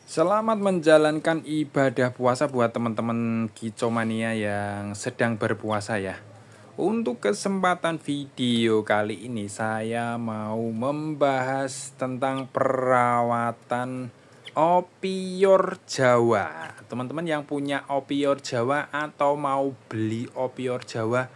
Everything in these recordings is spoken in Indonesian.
Selamat menjalankan ibadah puasa buat teman-teman Kicomania yang sedang berpuasa ya. Untuk kesempatan video kali ini saya mau membahas tentang perawatan opior Jawa. Teman-teman yang punya opior Jawa atau mau beli opior Jawa,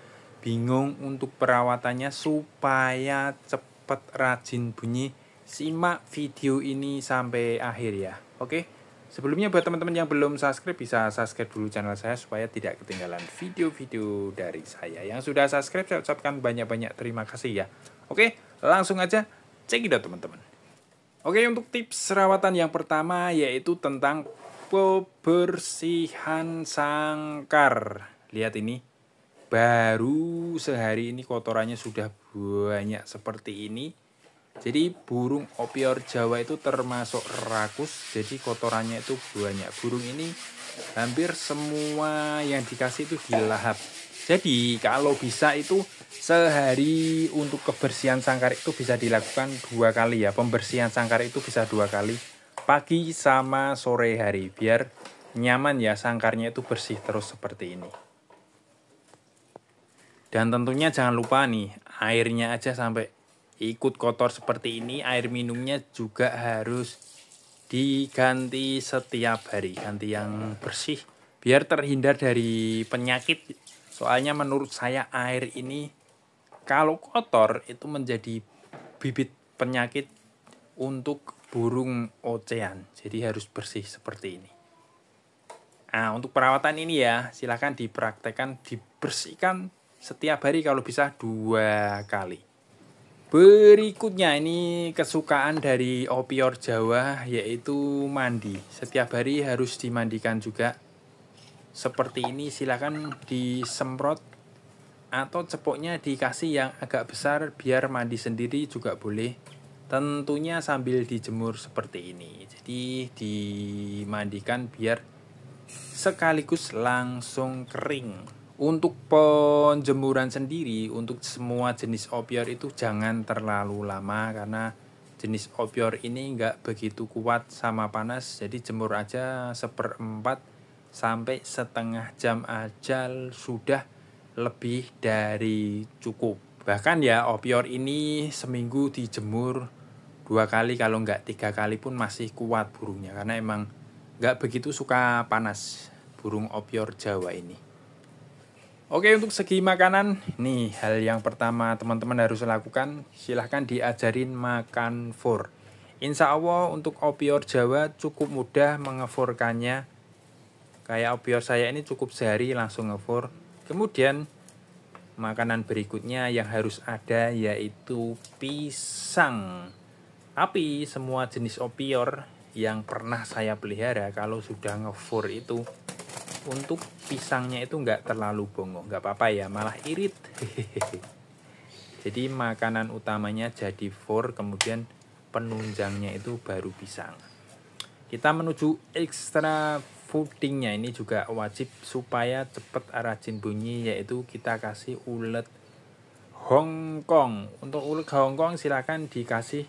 bingung untuk perawatannya supaya cepat rajin bunyi, simak video ini sampai akhir ya. Oke, sebelumnya buat teman-teman yang belum subscribe, bisa subscribe dulu channel saya supaya tidak ketinggalan video-video dari saya. Yang sudah subscribe saya ucapkan banyak-banyak terima kasih ya. Oke, langsung aja cekidot teman-teman. Oke, untuk tips perawatan yang pertama yaitu tentang pembersihan sangkar. Lihat ini, baru sehari ini kotorannya sudah banyak seperti ini. Jadi burung opior Jawa itu termasuk rakus, jadi kotorannya itu banyak. Burung ini hampir semua yang dikasih itu dilahap. Jadi kalau bisa itu sehari untuk kebersihan sangkar itu bisa dilakukan 2 kali ya. Pembersihan sangkar itu bisa 2 kali, pagi sama sore hari, biar nyaman ya sangkarnya itu bersih terus seperti ini. Dan tentunya jangan lupa nih, airnya aja sampai ikut kotor seperti ini, air minumnya juga harus diganti setiap hari, ganti yang bersih biar terhindar dari penyakit. Soalnya menurut saya air ini kalau kotor itu menjadi bibit penyakit untuk burung ocean, jadi harus bersih seperti ini. Nah, untuk perawatan ini ya silahkan dipraktekkan, dibersihkan setiap hari, kalau bisa 2 kali. Berikutnya ini kesukaan dari opior Jawa yaitu mandi. Setiap hari harus dimandikan juga. Seperti ini silakan disemprot atau cepoknya dikasih yang agak besar biar mandi sendiri juga boleh. Tentunya sambil dijemur seperti ini. Jadi dimandikan biar sekaligus langsung kering. Untuk penjemuran sendiri, untuk semua jenis opior itu jangan terlalu lama, karena jenis opior ini nggak begitu kuat sama panas. Jadi jemur aja 1/4 sampai setengah jam aja sudah lebih dari cukup. Bahkan ya opior ini seminggu dijemur 2 kali, kalau nggak 3 kali pun masih kuat burungnya, karena emang nggak begitu suka panas burung opior Jawa ini. Oke, untuk segi makanan, nih hal yang pertama teman-teman harus lakukan, silahkan diajarin makan for. Insya Allah untuk opior Jawa cukup mudah mengeforkannya. Kayak opior saya ini cukup sehari langsung ngefor. Kemudian makanan berikutnya yang harus ada yaitu pisang. Tapi semua jenis opior yang pernah saya pelihara kalau sudah ngefor itu, untuk pisangnya itu nggak terlalu bongo, nggak apa-apa ya, malah irit. Jadi makanan utamanya jadi for, kemudian penunjangnya itu baru pisang. Kita menuju extra foodingnya, ini juga wajib supaya cepat rajin bunyi, yaitu kita kasih ulet Hongkong. Untuk ulet Hongkong silakan dikasih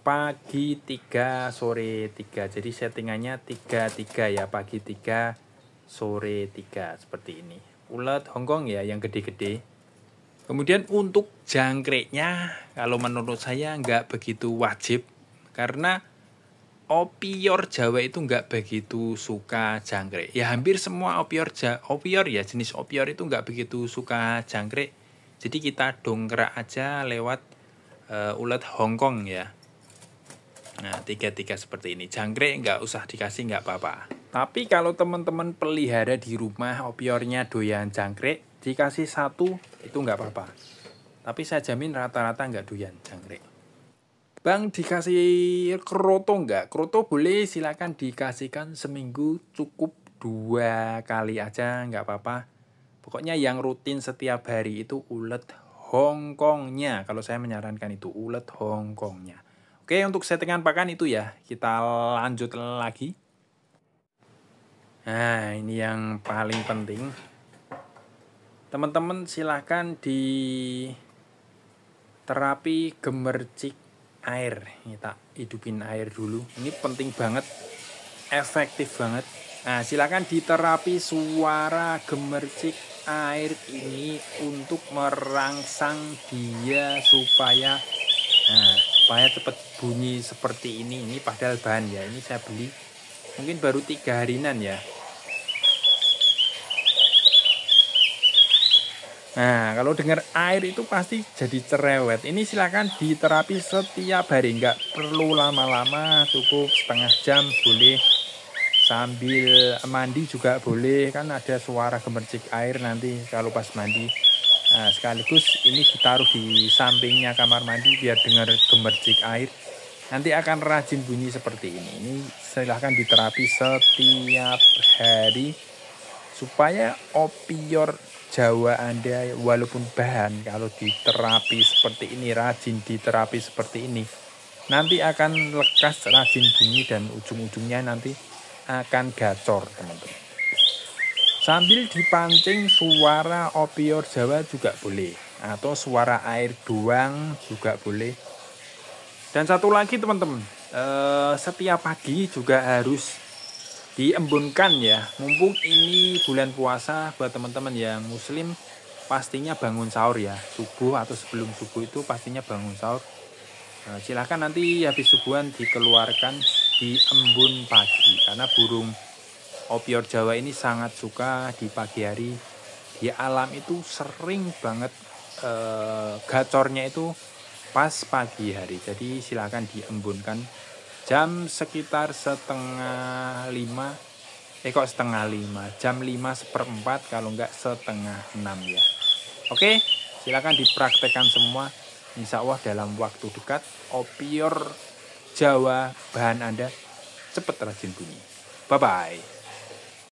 pagi 3 sore 3, jadi settingannya 3-3 ya, pagi 3 sore 3 seperti ini. Ulet Hongkong ya yang gede-gede. Kemudian untuk jangkriknya kalau menurut saya nggak begitu wajib, karena opior Jawa itu nggak begitu suka jangkrik. Ya hampir semua opior ya, jenis opior itu nggak begitu suka jangkrik. Jadi kita dongkrak aja lewat ulet Hongkong ya. Nah, 3-3 seperti ini. Jangkrik nggak usah dikasih, nggak apa-apa. Tapi kalau teman-teman pelihara di rumah opiornya doyan jangkrik, dikasih 1 itu nggak apa-apa. Tapi saya jamin rata-rata nggak doyan jangkrik. Bang, dikasih kroto nggak? Kroto boleh, silakan dikasihkan seminggu cukup 2 kali aja, nggak apa-apa. Pokoknya yang rutin setiap hari itu ulet Hongkongnya. Kalau saya menyarankan itu ulet Hongkongnya. Oke, untuk settingan pakan itu ya, kita lanjut lagi. Nah, ini yang paling penting. Teman-teman silahkan di terapi gemercik air. Ini tak hidupin air dulu. Ini penting banget. efektif banget. Nah, silakan diterapi suara gemercik air ini untuk merangsang dia supaya cepat bunyi seperti ini. Ini padahal bahan ya, ini saya beli mungkin baru 3 harian ya. Nah, kalau dengar air itu pasti jadi cerewet. Ini silakan diterapi setiap hari, nggak perlu lama-lama, cukup setengah jam boleh. Sambil mandi juga boleh, kan ada suara gemercik air nanti kalau pas mandi. Nah, sekaligus ini ditaruh di sampingnya kamar mandi biar dengar gemercik air. Nanti akan rajin bunyi seperti ini. Ini silahkan diterapi setiap hari supaya opior Jawa Anda walaupun bahan kalau diterapi seperti ini, rajin diterapi seperti ini, nanti akan lekas rajin bunyi dan ujung-ujungnya nanti akan gacor teman-teman. Sambil dipancing suara opior Jawa juga boleh, atau suara air doang juga boleh. Dan satu lagi teman-teman, setiap pagi juga harus diembunkan ya, mumpung ini bulan puasa. Buat teman-teman yang muslim pastinya bangun sahur ya, subuh atau sebelum subuh itu pastinya bangun sahur. Silahkan nanti habis subuhan dikeluarkan di embun pagi, karena burung opior Jawa ini sangat suka di pagi hari. Di alam itu sering banget gacornya itu pas pagi hari, jadi silahkan diembunkan jam sekitar setengah 5, jam 5:15 kalau enggak setengah 6 ya. Oke, silakan dipraktekkan semua. Insya Allah dalam waktu dekat opior Jawa bahan Anda cepat rajin bunyi. Bye bye.